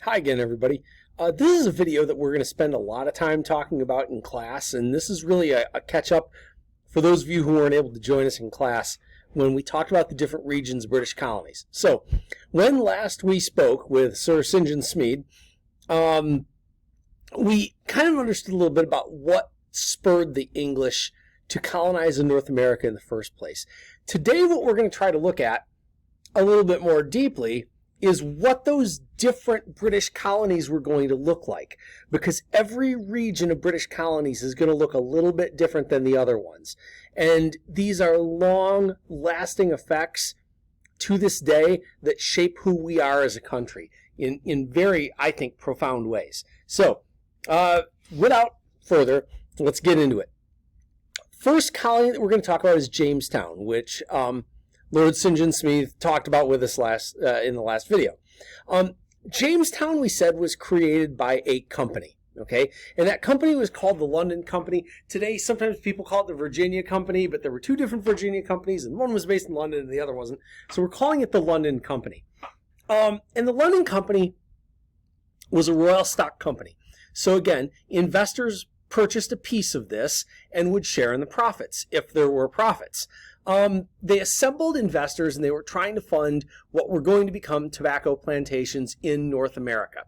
Hi again, everybody. This is a video that we're going to spend a lot of time talking about in class, and this is really a catch-up for those of you who weren't able to join us in class when we talked about the different regions of British colonies. So, when last we spoke with Sir St. John Smead, we kind of understood a little bit about what spurred the English to colonize in North America in the first place. Today, what we're going to try to look at a little bit more deeply is what those different British colonies were going to look like, because every region of British colonies is going to look a little bit different than the other ones. And these are long-lasting effects to this day that shape who we are as a country in very, I think, profound ways. So, without further, let's get into it. First colony that we're going to talk about is Jamestown, which Lord St. John Smead talked about with us in the last video. Jamestown, we said, was created by a company, okay? And that company was called the London Company. Today, sometimes people call it the Virginia Company, but there were two different Virginia companies, and one was based in London and the other wasn't. So we're calling it the London Company. And the London Company was a royal stock company. So again, investors purchased a piece of this and would share in the profits, if there were profits. They assembled investors and they were trying to fund what were going to become tobacco plantations in North America.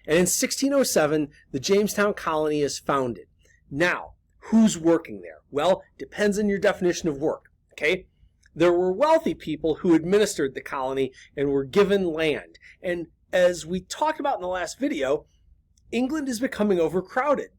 And in 1607, the Jamestown colony is founded. Now, who's working there? Well, depends on your definition of work, okay? There were wealthy people who administered the colony and were given land. And as we talked about in the last video, England is becoming overcrowded.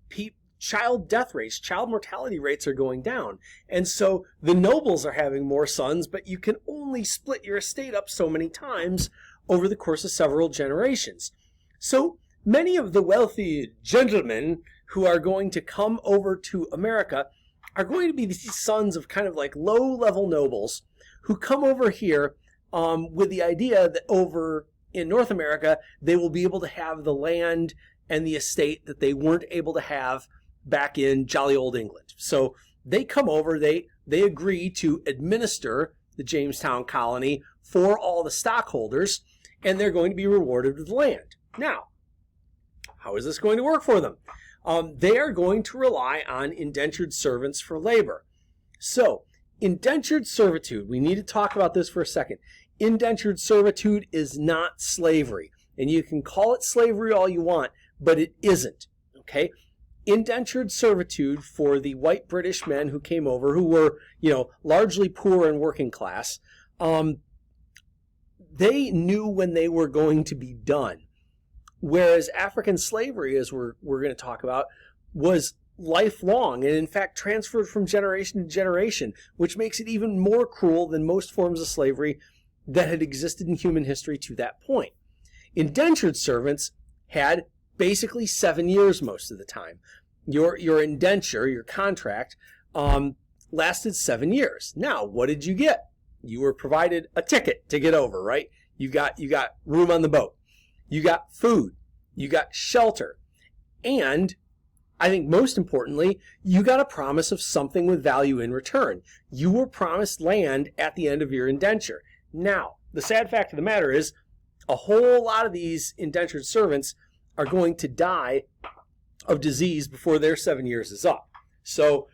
Child death rates, child mortality rates are going down. And so the nobles are having more sons, but you can only split your estate up so many times over the course of several generations. So many of the wealthy gentlemen who are going to come over to America are going to be these sons of kind of like low-level nobles who come over here with the idea that over in North America, they will be able to have the land and the estate that they weren't able to have back in jolly old England. So they come over, they agree to administer the Jamestown colony for all the stockholders, and they're going to be rewarded with land. Now, how is this going to work for them? They are going to rely on indentured servants for labor. So, indentured servitude, we need to talk about this for a second. Indentured servitude is not slavery, and you can call it slavery all you want, but it isn't, okay? Indentured servitude for the white British men who came over, who were, largely poor and working class, they knew when they were going to be done. Whereas African slavery, as we're going to talk about, was lifelong and in fact transferred from generation to generation, which makes it even more cruel than most forms of slavery that had existed in human history to that point. Indentured servants had basically 7 years most of the time. Your indenture, your contract, lasted 7 years. Now, what did you get? You were provided a ticket to get over, right? You got room on the boat. You got food. You got shelter. And, I think most importantly, you got a promise of something with value in return. You were promised land at the end of your indenture. Now, the sad fact of the matter is, a whole lot of these indentured servants are going to die of disease before their 7 years is up. So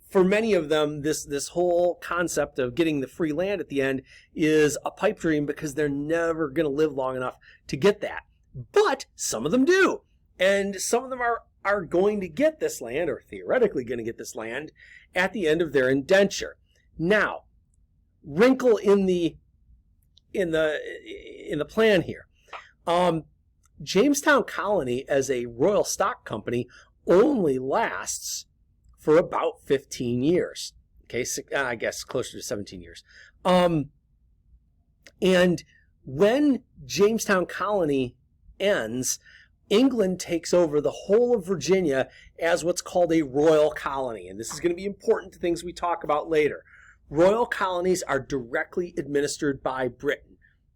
for many of them, this whole concept of getting the free land at the end is a pipe dream because they're never going to live long enough to get that. But some of them do. And some of them are going to get this land, or theoretically going to get this land, at the end of their indenture. Now, wrinkle in the plan here. Jamestown Colony as a royal stock company only lasts for about 15 years. Okay, I guess closer to 17 years. And when Jamestown Colony ends, England takes over the whole of Virginia as what's called a royal colony. And this is going to be important to things we talk about later. Royal colonies are directly administered by Britain.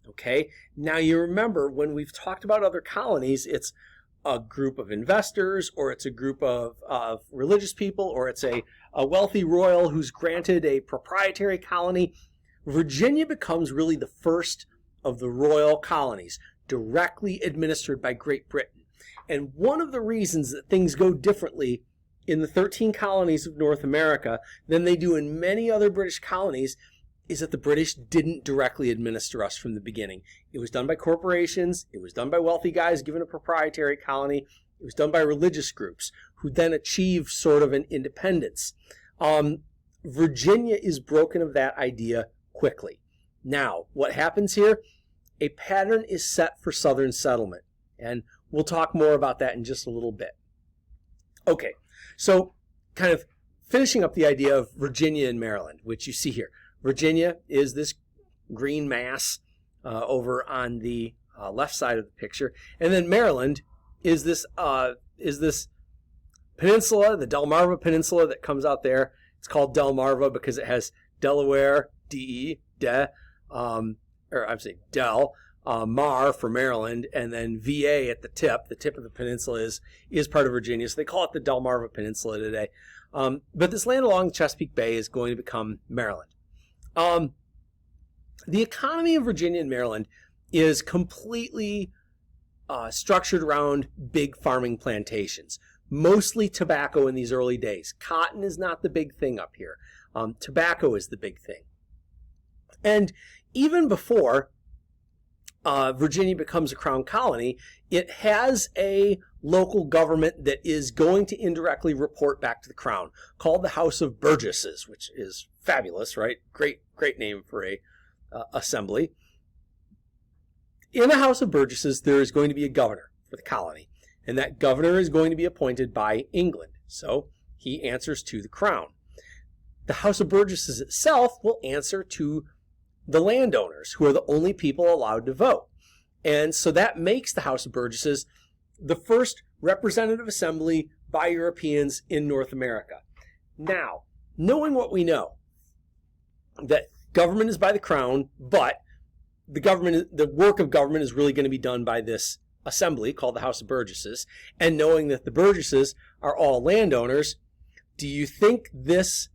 Okay, now you remember when we've talked about other colonies, it's a group of investors, or it's a group of religious people, or it's a wealthy royal who's granted a proprietary colony. Virginia becomes really the first of the royal colonies. directly administered by Great Britain. And one of the reasons that things go differently in the 13 colonies of North America than they do in many other British colonies is that the British didn't directly administer us from the beginning. It was done by corporations. It was done by wealthy guys given a proprietary colony. It was done by religious groups who then achieved sort of an independence. Virginia is broken of that idea quickly. Now, what happens here? A pattern is set for Southern settlement. And we'll talk more about that in just a little bit. Okay, so kind of finishing up the idea of Virginia and Maryland, which you see here. Virginia is this green mass over on the left side of the picture, and then Maryland is this peninsula, the Delmarva Peninsula that comes out there. It's called Delmarva because it has Delaware, Del, Mar for Maryland, and then VA at the tip. The tip of the peninsula is part of Virginia, so they call it the Delmarva Peninsula today. But this land along the Chesapeake Bay is going to become Maryland. The economy of Virginia and Maryland is completely structured around big farming plantations, mostly tobacco in these early days. Cotton is not the big thing up here. Tobacco is the big thing. And even before Virginia becomes a crown colony, it has a local government that is going to indirectly report back to the crown, called the House of Burgesses, which is fabulous, right? Great name for a assembly. In the House of Burgesses, there is going to be a governor for the colony, and that governor is going to be appointed by England, so he answers to the crown. The House of Burgesses itself will answer to the landowners, who are the only people allowed to vote. And so that makes the House of Burgesses the first representative assembly by Europeans in North America. Now, knowing what we know, that government is by the crown, but the work of government is really going to be done by this assembly called the House of Burgesses, and knowing that the Burgesses are all landowners, do you think this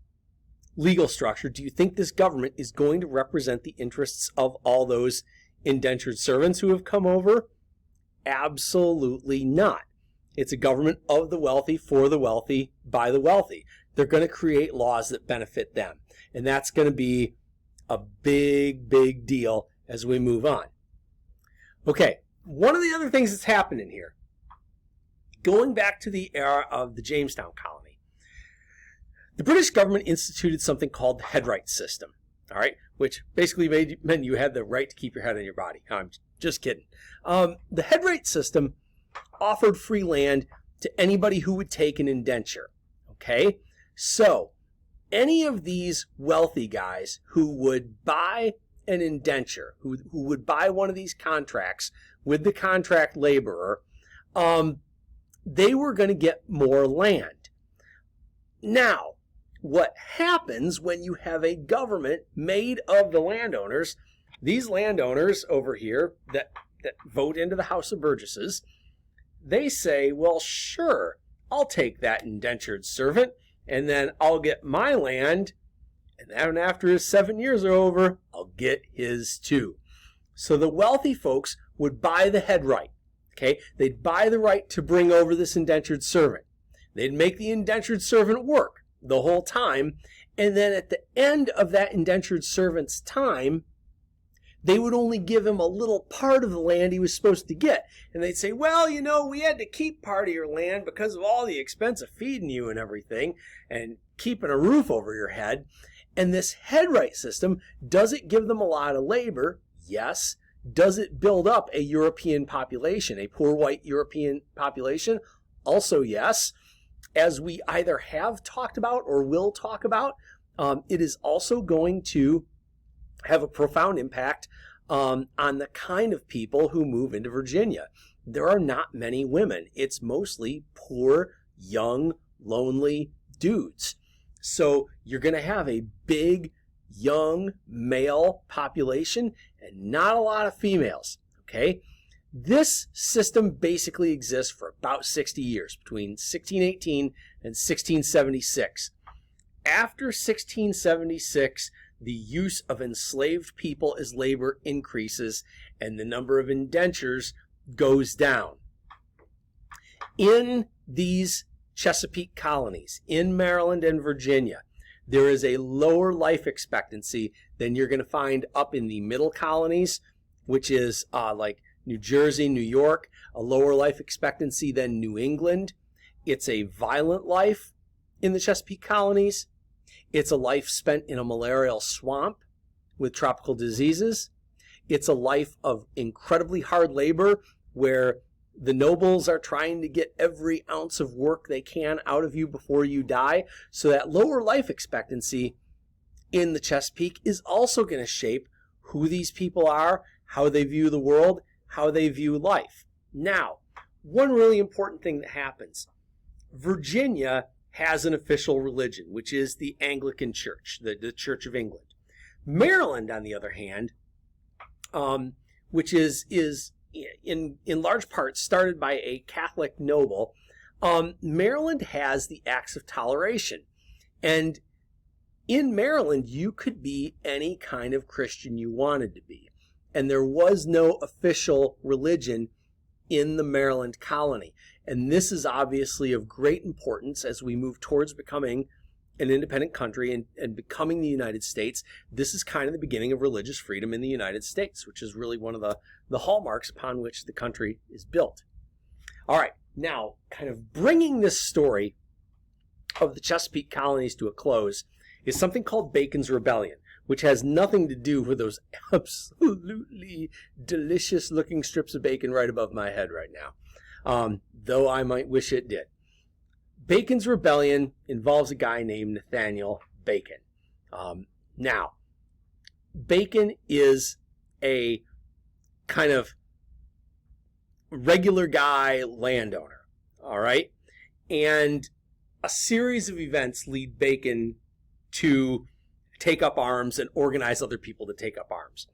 legal structure, do you think this government is going to represent the interests of all those indentured servants who have come over? Absolutely not. It's a government of the wealthy, for the wealthy, by the wealthy. They're going to create laws that benefit them. And that's going to be a big, big deal as we move on. Okay, one of the other things that's happening here, going back to the era of the Jamestown colony, the British government instituted something called the Headright System, all right, which basically meant you had the right to keep your head on your body. I'm just kidding. The Headright System offered free land to anybody who would take an indenture, okay? So any of these wealthy guys who would buy an indenture, who would buy one of these contracts with the contract laborer, they were going to get more land. Now, what happens when you have a government made of the landowners, these landowners over here that vote into the House of Burgesses, they say, well, sure, I'll take that indentured servant, and then I'll get my land, and then after his 7 years are over, I'll get his too. So the wealthy folks would buy the headright, okay? They'd buy the right to bring over this indentured servant. They'd make the indentured servant work the whole time, and then at the end of that indentured servant's time, they would only give him a little part of the land he was supposed to get. And they'd say, well, you know, we had to keep part of your land because of all the expense of feeding you and everything and keeping a roof over your head. And this headright system, does it give them a lot of labor? Yes. Does it build up a European population, a poor white European population? Also yes. As we either have talked about or will talk about, it is also going to have a profound impact on the kind of people who move into Virginia. There are not many women. It's mostly poor, young, lonely dudes. So you're going to have a big, young male population and not a lot of females, okay? This system basically exists for about 60 years, between 1618 and 1676. After 1676, the use of enslaved people as labor increases and the number of indentures goes down. In these Chesapeake colonies, in Maryland and Virginia, there is a lower life expectancy than you're going to find up in the middle colonies, which is like New Jersey, New York, a lower life expectancy than New England. It's a violent life in the Chesapeake colonies. It's a life spent in a malarial swamp with tropical diseases. It's a life of incredibly hard labor where the nobles are trying to get every ounce of work they can out of you before you die. So that lower life expectancy in the Chesapeake is also going to shape who these people are, how they view the world, how they view life. Now, one really important thing that happens. Virginia has an official religion, which is the Anglican Church, the Church of England. Maryland, on the other hand, which is in large part started by a Catholic noble, Maryland has the Acts of Toleration. And in Maryland, you could be any kind of Christian you wanted to be. And there was no official religion in the Maryland colony. And this is obviously of great importance as we move towards becoming an independent country and becoming the United States. This is kind of the beginning of religious freedom in the United States, which is really one of the hallmarks upon which the country is built. All right, now kind of bringing this story of the Chesapeake colonies to a close is something called Bacon's Rebellion, which has nothing to do with those absolutely delicious looking strips of bacon right above my head right now, though I might wish it did. Bacon's Rebellion involves a guy named Nathaniel Bacon. Now, Bacon is a kind of regular guy landowner, all right? And a series of events lead Bacon to take up arms and organize other people to take up arms.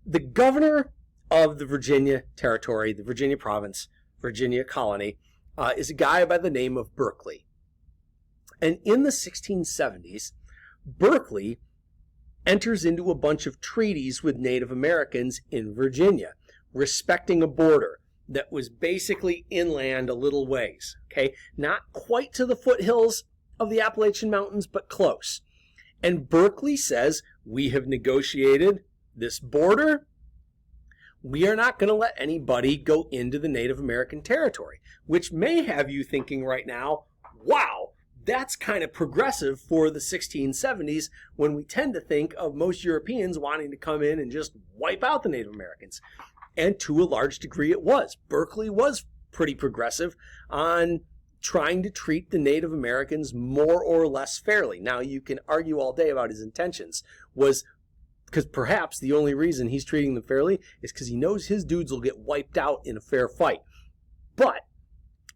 The governor of the Virginia territory, the Virginia province, Virginia colony, is a guy by the name of Berkeley. And in the 1670s, Berkeley enters into a bunch of treaties with Native Americans in Virginia, respecting a border that was basically inland a little ways, okay? Not quite to the foothills of the Appalachian Mountains, but close. And Berkeley says, we have negotiated this border. We are not going to let anybody go into the Native American territory, which may have you thinking right now, wow, that's kind of progressive for the 1670s when we tend to think of most Europeans wanting to come in and just wipe out the Native Americans. And to a large degree it was. Berkeley was pretty progressive on trying to treat the Native Americans more or less fairly. Now, you can argue all day about his intentions. Was because perhaps the only reason he's treating them fairly is because he knows his dudes will get wiped out in a fair fight. But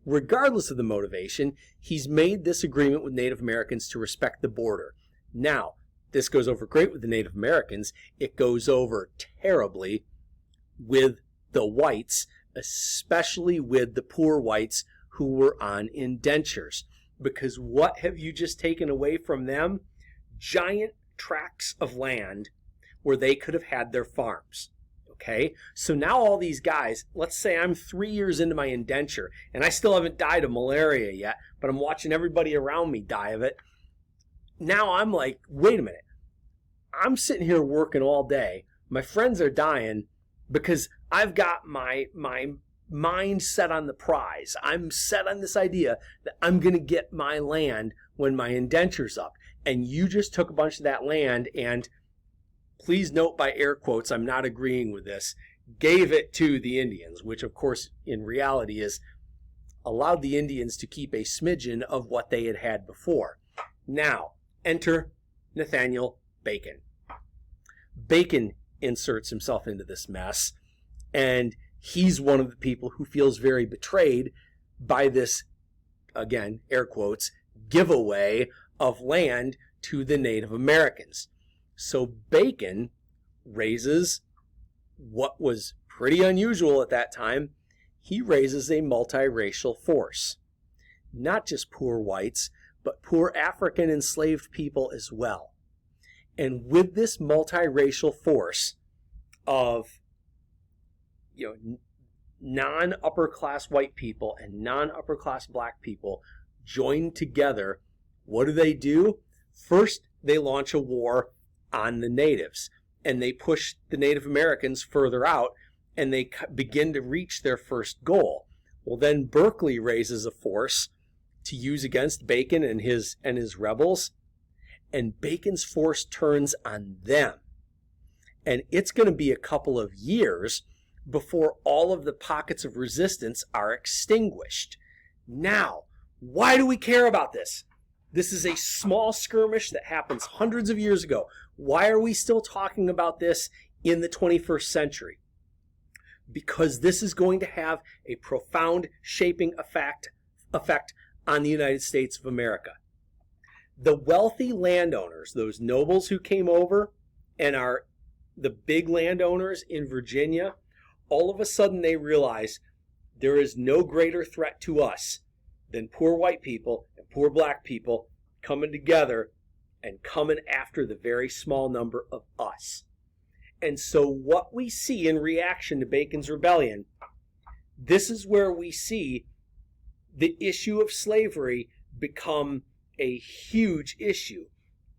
regardless of the motivation, he's made this agreement with Native Americans to respect the border. Now, this goes over great with the Native Americans. It goes over terribly with the whites, especially with the poor whites who were on indentures. Because what have you just taken away from them? Giant tracts of land where they could have had their farms. Okay? So now all these guys, let's say I'm 3 years into my indenture and I still haven't died of malaria yet, but I'm watching everybody around me die of it. Now I'm like, wait a minute. I'm sitting here working all day. My friends are dying because I've got my mind set on the prize. I'm set on this idea that I'm going to get my land when my indenture's up. And you just took a bunch of that land and, please note by air quotes, I'm not agreeing with this, gave it to the Indians, which of course in reality is allowed the Indians to keep a smidgen of what they had had before. Now, enter Nathaniel Bacon. Bacon inserts himself into this mess, and he's one of the people who feels very betrayed by this, again, air quotes, giveaway of land to the Native Americans. So Bacon raises what was pretty unusual at that time. He raises a multiracial force. Not just poor whites, but poor African enslaved people as well. And with this multiracial force of, non-upper class white people and non-upper class black people joined together, what do? First, they launch a war on the natives, and they push the Native Americans further out, and they begin to reach their first goal. Well, then Berkeley raises a force to use against Bacon and his rebels, and Bacon's force turns on them. And it's going to be a couple of years before all of the pockets of resistance are extinguished. Now, why do we care about this? This is a small skirmish that happens hundreds of years ago. Why are we still talking about this in the 21st century? Because this is going to have a profound shaping effect on the United States of America. The wealthy landowners, those nobles who came over and are the big landowners in Virginia, all of a sudden they realize there is no greater threat to us than poor white people and poor black people coming together and coming after the very small number of us. And so what we see in reaction to Bacon's rebellion, this is where we see the issue of slavery become a huge issue.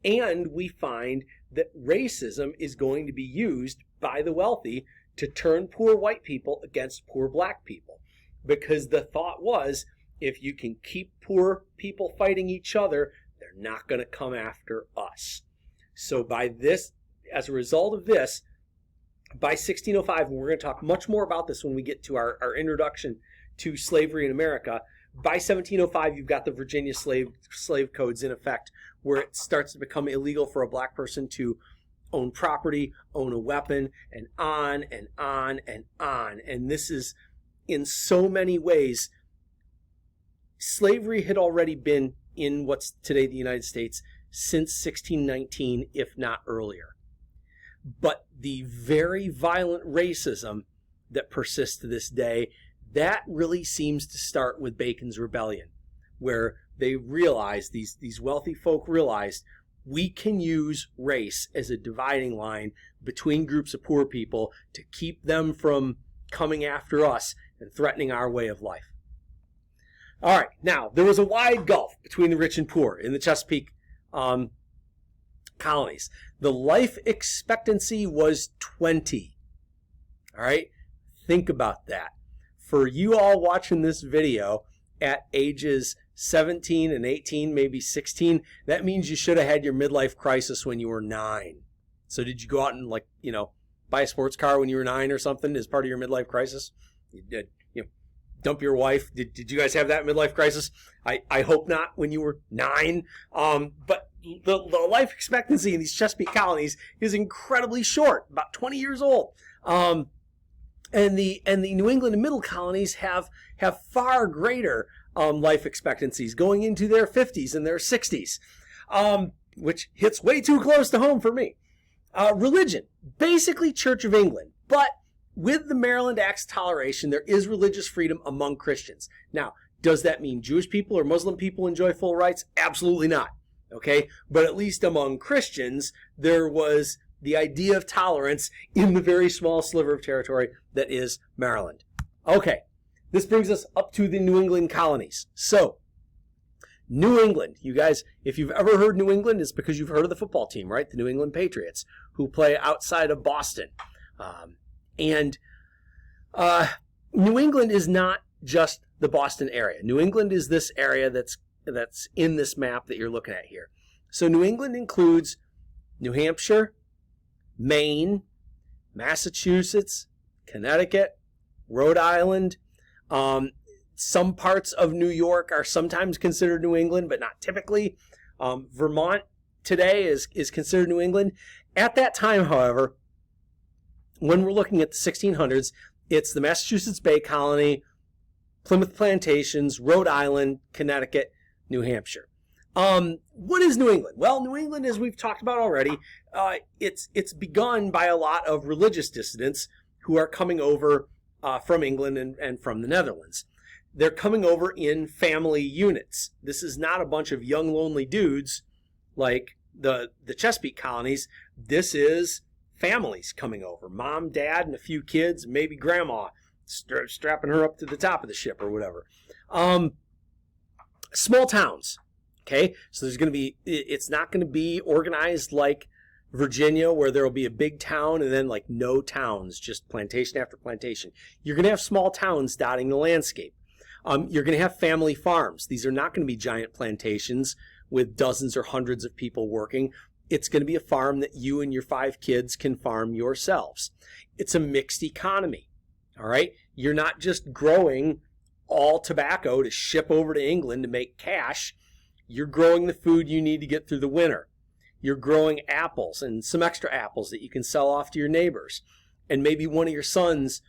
And we find that racism is going to be used by the wealthy to turn poor white people against poor black people. Because the thought was, if you can keep poor people fighting each other, they're not going to come after us. So as a result of this, by 1605, and we're going to talk much more about this when we get to our introduction to slavery in America, by 1705, you've got the Virginia slave codes in effect, where it starts to become illegal for a black person to own property, own a weapon, and on and on and on. And this is, in so many ways, slavery had already been in what's today the United States since 1619, if not earlier. But the very violent racism that persists to this day, that really seems to start with Bacon's Rebellion, where they realized, these wealthy folk realized, we can use race as a dividing line between groups of poor people to keep them from coming after us and threatening our way of life. All right, now, there was a wide gulf between the rich and poor in the Chesapeake colonies. The life expectancy was 20. All right, think about that. For you all watching this video at ages 17 and 18, maybe 16, that means you should have had your midlife crisis when you were 9. So did you go out and, buy a sports car when you were 9 or something as part of your midlife crisis? You did, dump your wife. Did you guys have that midlife crisis? I hope not when you were 9. But the life expectancy in these Chesapeake colonies is incredibly short, about 20 years old. And the New England and Middle colonies have far greater life expectancies, going into their 50s and their 60s, which hits way too close to home for me. Religion, basically Church of England, but with the Maryland Act's toleration, there is religious freedom among Christians. Now, does that mean Jewish people or Muslim people enjoy full rights? Absolutely not. Okay, but at least among Christians, there was the idea of tolerance in the very small sliver of territory that is Maryland. Okay, this brings us up to the New England colonies. So, New England, you guys, if you've ever heard New England, it's because you've heard of the football team, right? The New England Patriots, who play outside of Boston. New England is not just the Boston area. New England is this area that's in this map that you're looking at here. So New England includes New Hampshire, Maine, Massachusetts, Connecticut, Rhode Island. Some parts of New York are sometimes considered New England, but not typically. Vermont today is considered New England. At that time, however, when we're looking at the 1600s, it's the Massachusetts Bay Colony, Plymouth Plantations, Rhode Island, Connecticut, New Hampshire. What is New England? Well, New England, as we've talked about already, it's begun by a lot of religious dissidents who are coming over from England and from the Netherlands. They're coming over in family units. This is not a bunch of young, lonely dudes like the Chesapeake Colonies, this is families coming over. Mom, dad, and a few kids, maybe grandma strapping her up to the top of the ship or whatever. Small towns, okay? So there's going to be, it's not going to be organized like Virginia, where there will be a big town and then like no towns, just plantation after plantation. You're going to have small towns dotting the landscape. You're going to have family farms. These are not going to be giant plantations with dozens or hundreds of people working. It's going to be a farm that you and your 5 kids can farm yourselves. It's a mixed economy, all right? You're not just growing all tobacco to ship over to England to make cash. You're growing the food you need to get through the winter. You're growing apples and some extra apples that you can sell off to your neighbors. And maybe one of your sons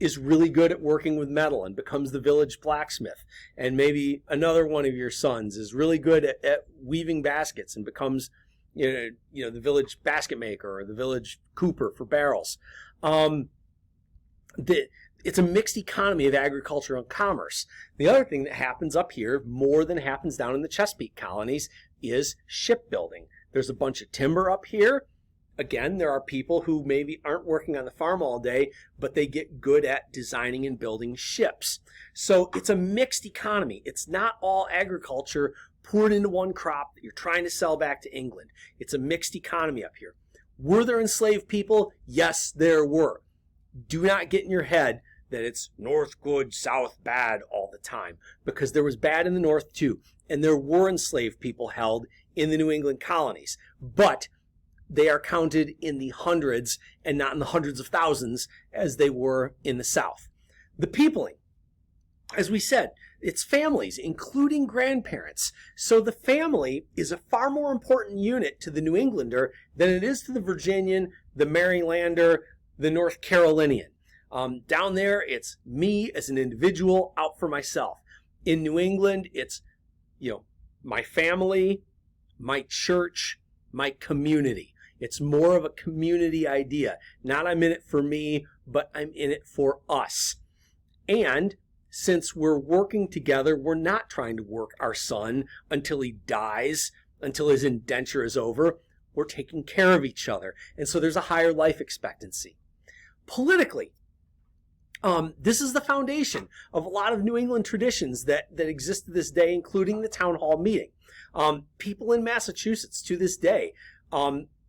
is really good at working with metal and becomes the village blacksmith. And maybe another one of your sons is really good at weaving baskets and becomes the village basket maker or the village cooper for barrels. It's a mixed economy of agriculture and commerce. The other thing that happens up here, more than happens down in the Chesapeake Colonies, is shipbuilding. There's a bunch of timber up here. Again, there are people who maybe aren't working on the farm all day, but they get good at designing and building ships. So it's a mixed economy. It's not all agriculture poured into one crop that you're trying to sell back to England. It's a mixed economy up here. Were there enslaved people? Yes, there were. Do not get in your head that it's north good, south bad all the time, because there was bad in the north too, and there were enslaved people held in the New England colonies, but they are counted in the hundreds and not in the hundreds of thousands as they were in the South. The peopling, as we said, it's families, including grandparents. So the family is a far more important unit to the New Englander than it is to the Virginian, the Marylander, the North Carolinian. Down there, it's me as an individual out for myself. In New England, it's, my family, my church, my community. It's more of a community idea. Not I'm in it for me, but I'm in it for us. And since we're working together, we're not trying to work our son until he dies, until his indenture is over. We're taking care of each other. And so there's a higher life expectancy. Politically, this is the foundation of a lot of New England traditions that exist to this day, including the town hall meeting. People in Massachusetts to this day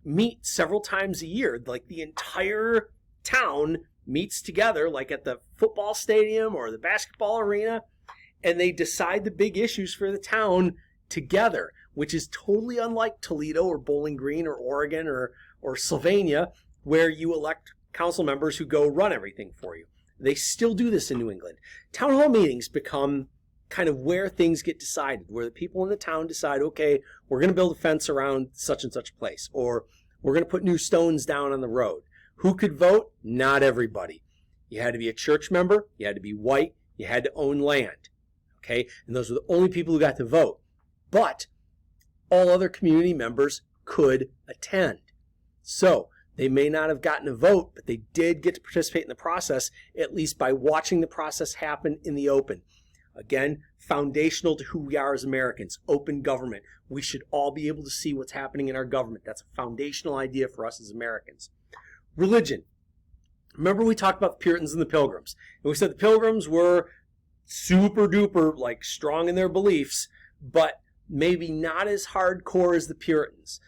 meet several times a year. Like the entire town meets together, like at the football stadium or the basketball arena, and they decide the big issues for the town together, which is totally unlike Toledo or Bowling Green or Oregon or Sylvania, where you elect council members who go run everything for you. They still do this in New England. Town hall meetings become kind of where things get decided, where the people in the town decide, okay, we're going to build a fence around such and such a place, or we're going to put new stones down on the road. Who could vote? Not everybody. You had to be a church member, you had to be white, you had to own land, okay? And those were the only people who got to vote. But all other community members could attend. So they may not have gotten a vote, but they did get to participate in the process, at least by watching the process happen in the open. Again, foundational to who we are as Americans, open government. We should all be able to see what's happening in our government. That's a foundational idea for us as Americans. Religion. Remember we talked about the Puritans and the Pilgrims. And we said the Pilgrims were super duper, like, strong in their beliefs, but maybe not as hardcore as the Puritans.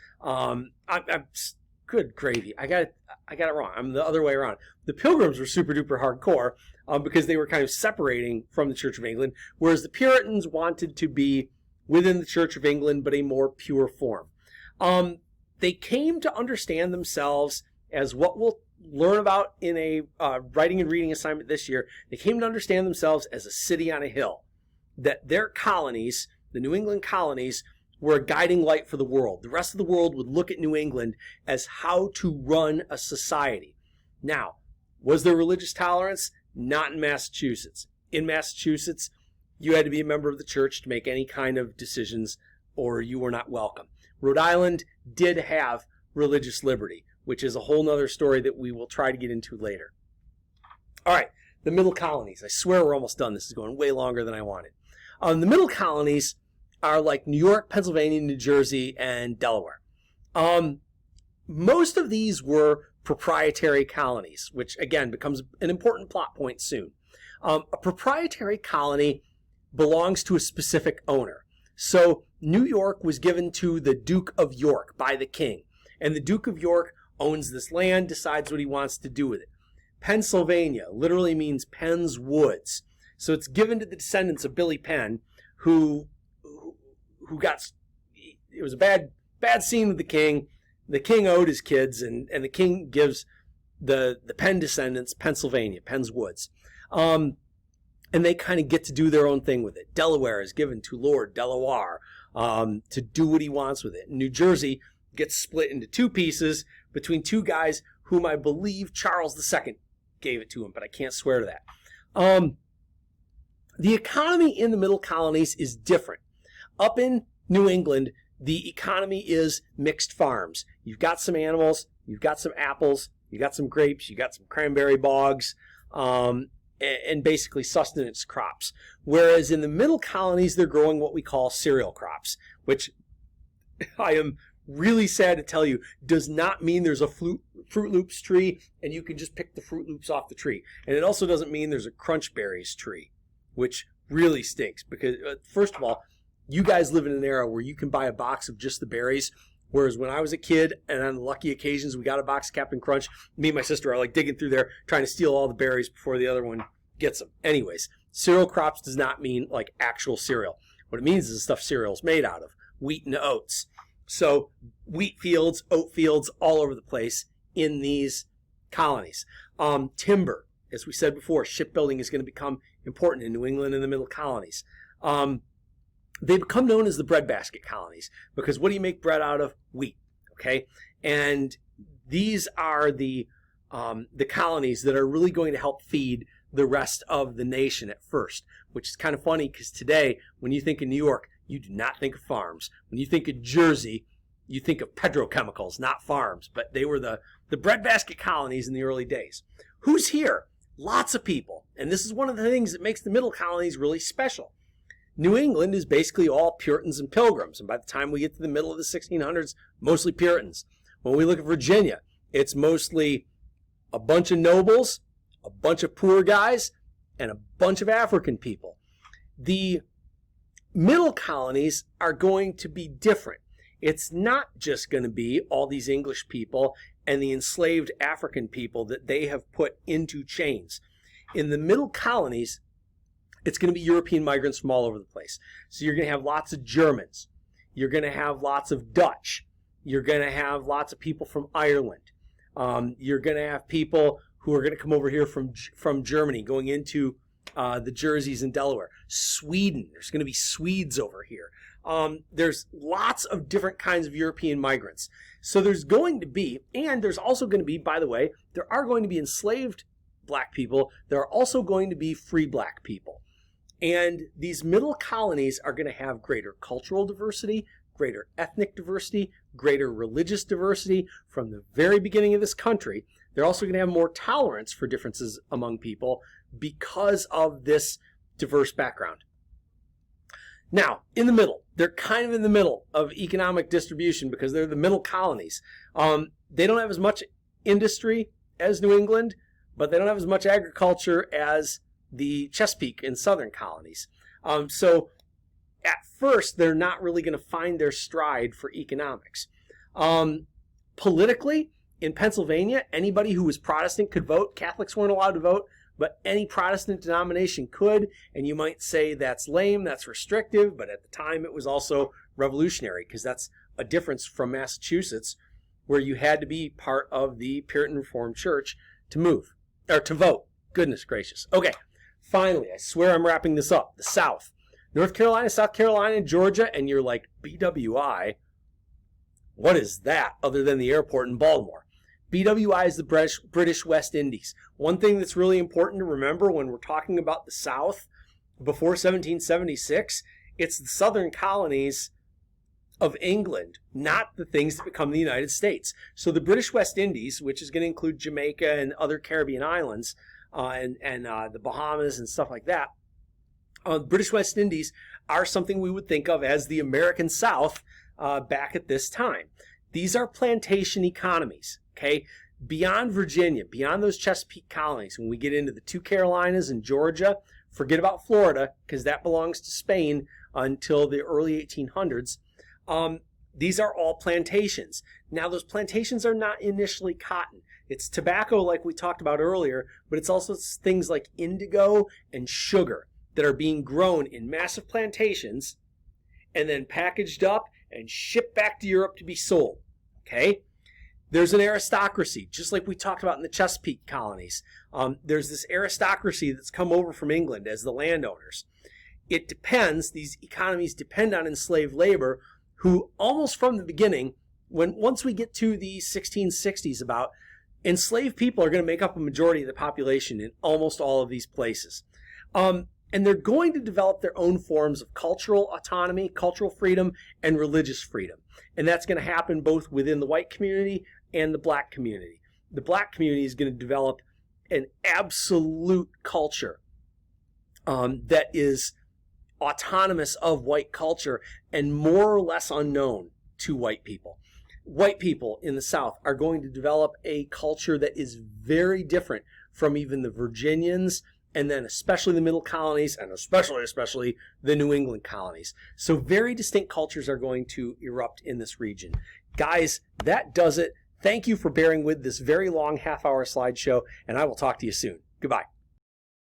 Good gravy. I got it wrong. I'm the other way around. The Pilgrims were super duper hardcore because they were kind of separating from the Church of England, whereas the Puritans wanted to be within the Church of England, but a more pure form. They came to understand themselves as what we'll learn about in a writing and reading assignment this year. They came to understand themselves as a city on a hill, that their colonies, the New England colonies, were a guiding light for the world. The rest of the world would look at New England as how to run a society. Now, was there religious tolerance? Not in Massachusetts. In Massachusetts, you had to be a member of the church to make any kind of decisions, or you were not welcome. Rhode Island did have religious liberty, which is a whole nother story that we will try to get into later. All right, the Middle Colonies. I swear we're almost done. This is going way longer than I wanted. The Middle Colonies are like New York, Pennsylvania, New Jersey, and Delaware. Most of these were proprietary colonies, which again becomes an important plot point soon. A proprietary colony belongs to a specific owner. So New York was given to the Duke of York by the king, and the Duke of York owns this land, decides what he wants to do with it. Pennsylvania literally means Penn's Woods. So it's given to the descendants of Billy Penn, who got, it was a bad scene with the king. The king owed his kids, and the king gives the Penn descendants Pennsylvania, Penn's Woods. And they kind of get to do their own thing with it. Delaware is given to Lord Delaware to do what he wants with it. New Jersey gets split into two pieces between two guys whom I believe Charles II gave it to him, but I can't swear to that. The economy in the middle colonies is different. Up in New England, the economy is mixed farms. You've got some animals, you've got some apples, you've got some grapes, you've got some cranberry bogs, and basically sustenance crops. Whereas in the middle colonies, they're growing what we call cereal crops, which I am really sad to tell you does not mean there's a Fruit Loops tree and you can just pick the Fruit Loops off the tree. And it also doesn't mean there's a Crunch Berries tree, which really stinks because, first of all, you guys live in an era where you can buy a box of just the berries, whereas when I was a kid and on lucky occasions we got a box of Captain Crunch, me and my sister are like digging through there trying to steal all the berries before the other one gets them. Anyways, cereal crops does not mean like actual cereal. What it means is the stuff cereal's made out of, wheat and oats. So wheat fields, oat fields, all over the place in these colonies. Timber, as we said before, shipbuilding is going to become important in New England and the middle colonies. They become known as the breadbasket colonies because what do you make bread out of? Wheat. Okay, and these are the colonies that are really going to help feed the rest of the nation at first, which is kind of funny because today, when you think of New York, you do not think of farms. When you think of Jersey, you think of petrochemicals, not farms. But they were the breadbasket colonies in the early days. Who's here? Lots of people. And this is one of the things that makes the middle colonies really special. New England is basically all Puritans and Pilgrims. And by the time we get to the middle of the 1600s, mostly Puritans. When we look at Virginia, it's mostly a bunch of nobles, a bunch of poor guys, and a bunch of African people. The middle colonies are going to be different. It's not just going to be all these English people and the enslaved African people that they have put into chains. In the middle colonies, it's going to be European migrants from all over the place. So you're going to have lots of Germans. You're going to have lots of Dutch. You're going to have lots of people from Ireland. You're going to have people who are going to come over here from Germany, going into the Jerseys and Delaware. Sweden, there's going to be Swedes over here. There's lots of different kinds of European migrants. So there's going to be, and there's also going to be, by the way, there are going to be enslaved black people. There are also going to be free black people. And these middle colonies are going to have greater cultural diversity, greater ethnic diversity, greater religious diversity from the very beginning of this country. They're also going to have more tolerance for differences among people because of this diverse background. Now, in the middle, they're kind of in the middle of economic distribution because they're the middle colonies. They don't have as much industry as New England, but they don't have as much agriculture as the Chesapeake and southern colonies. So at first, they're not really going to find their stride for economics. Politically, in Pennsylvania, anybody who was Protestant could vote. Catholics weren't allowed to vote, but any Protestant denomination could. And you might say that's lame, that's restrictive, but at the time it was also revolutionary because that's a difference from Massachusetts, where you had to be part of the Puritan Reformed Church to move, or to vote. Goodness gracious. Okay, finally, I swear I'm wrapping this up. The South. North Carolina, South Carolina, Georgia, and you're like, BWI? What is that other than the airport in Baltimore? BWI is the British West Indies. One thing that's really important to remember when we're talking about the South before 1776, it's the southern colonies of England, not the things that become the United States. So the British West Indies, which is going to include Jamaica and other Caribbean islands, and the Bahamas and stuff like that, British West Indies are something we would think of as the American South back at this time. These are plantation economies, okay? Beyond Virginia, beyond those Chesapeake Colonies, when we get into the two Carolinas and Georgia, forget about Florida, because that belongs to Spain until the early 1800s. These are all plantations. Now, those plantations are not initially cotton. It's tobacco like we talked about earlier, but it's also things like indigo and sugar that are being grown in massive plantations and then packaged up and shipped back to Europe to be sold, okay? There's an aristocracy, just like we talked about in the Chesapeake Colonies. There's this aristocracy that's come over from England as the landowners. It depends, these economies depend on enslaved labor, who almost from the beginning, once we get to the 1660s about, enslaved people are going to make up a majority of the population in almost all of these places. And they're going to develop their own forms of cultural autonomy, cultural freedom, and religious freedom. And that's going to happen both within the white community and the black community. The black community is going to develop an absolute culture that is autonomous of white culture and more or less unknown to white people. White people in the South are going to develop a culture that is very different from even the Virginians, and then especially the Middle Colonies, and especially the New England Colonies. So very distinct cultures are going to erupt in this region. Guys, that does it. Thank you for bearing with this very long half-hour slideshow, and I will talk to you soon. Goodbye.